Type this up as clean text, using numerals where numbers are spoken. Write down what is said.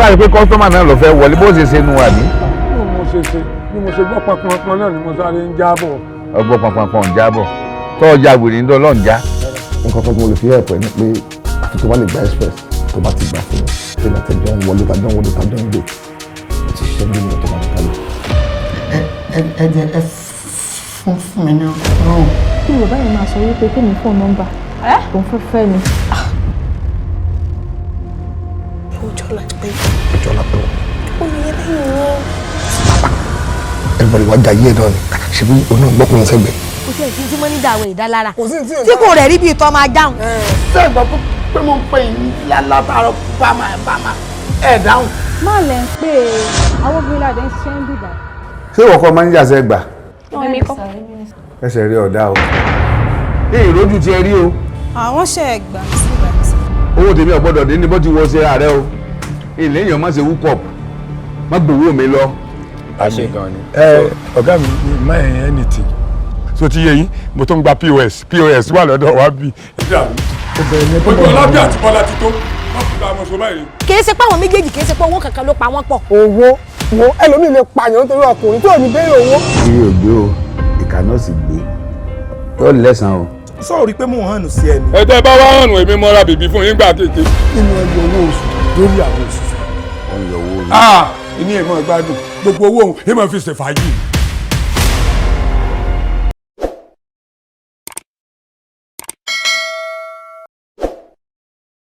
tó wà ní pé kọ́sítọ́mà náà lọ fẹ́ wọlé bó ṣe ṣe nu wà ní. bí mo ṣe gbọ́ pọnpọn náà ni mo sáré ń jábọ̀. ọgbọ́n pọnpọn ń jábọ̀ tó ọjà wèrè ń dán lọ́n já. nǹkan kan tí mo lè fi ẹ̀pẹ́ ni pé àti tó bá lè gba express tó bá ti gbà fún mi ṣé láti jọ ń wọlé tàjọ́ ń wọlé tàjọ́ ń gbé ó ti ṣiṣẹ́ bí mi automatically. ẹ jẹ́ ẹ fún mi ní ọrùn. kí yorùbá yẹn máa sọ wípé kí mi fóònù nọ́mbà tó ń fẹ́ mi. ọjọ́ lápẹ́. ọjọ́ lápẹ́ wọn. ó ní ẹ lẹ́yìn wọn. everybody wá jà yé náà ni ṣebí oná gbọ́kùnrin sẹ́gbẹ̀ẹ́. kò sí èsì tí mo ní dàwọ̀ ìdálára tí kò rẹ̀ rí bí ìtọ́ máa dáhùn. ṣé ìgbà pé mo ń pè yín látàárọ̀ bàmà ẹ̀ dáhùn. má lẹ ń pè é àwọn obìnrin ládẹ ń ṣiṣẹ́ ń bìbà. ṣé ìwọ kọ́ máa ń jà sẹ́ gbà. èmi kọ́. ẹsẹ̀ rí ọ̀dà o. ní ìrójú ti ẹ rí o. àwọn ṣe é gbà sí ìgbà tí. owó tèmi ọ̀gbọ́dọ̀ dé ní bó ti wọ ṣe ààrẹ o. ilé èèyàn má ṣe wúkọ̀ má gbowó mi lọ. àṣẹ gan ni. ọ̀gá mi má ẹ̀yìn anything so ti yẹ yín mo tó ń gba pos wà lọ́dọ̀ wa bí. ojú ọlábí àti bọ́lá ti tó wọ́n fi gba ọmọ sọ báyìí. kì í ṣe pé àwọn méjèèjì kì í ṣe pé owó kankan ló pa wọ́n pọ̀. owó wo ẹlòmíì lè pààyàn nítorí ọkùnrin tí ò ní béèrè owó. iye ò gbé o ìkà náà sì gbé yóò lẹ́sàn-án o. sọ̀rọ̀ rí pé mò ń hànú sí ẹni. ẹ tẹ́ bá wá hànú èmi mọ́ra bèbí fún yín gbà kéèké. nínú ẹgbẹ́ owó oṣù lórí àwọn òṣìṣẹ́. wọ́n yọ owó ni. ìní èèmọ̀ ìgbádùn gbogbo owó òun èèmọ̀ fi ṣèfàájì.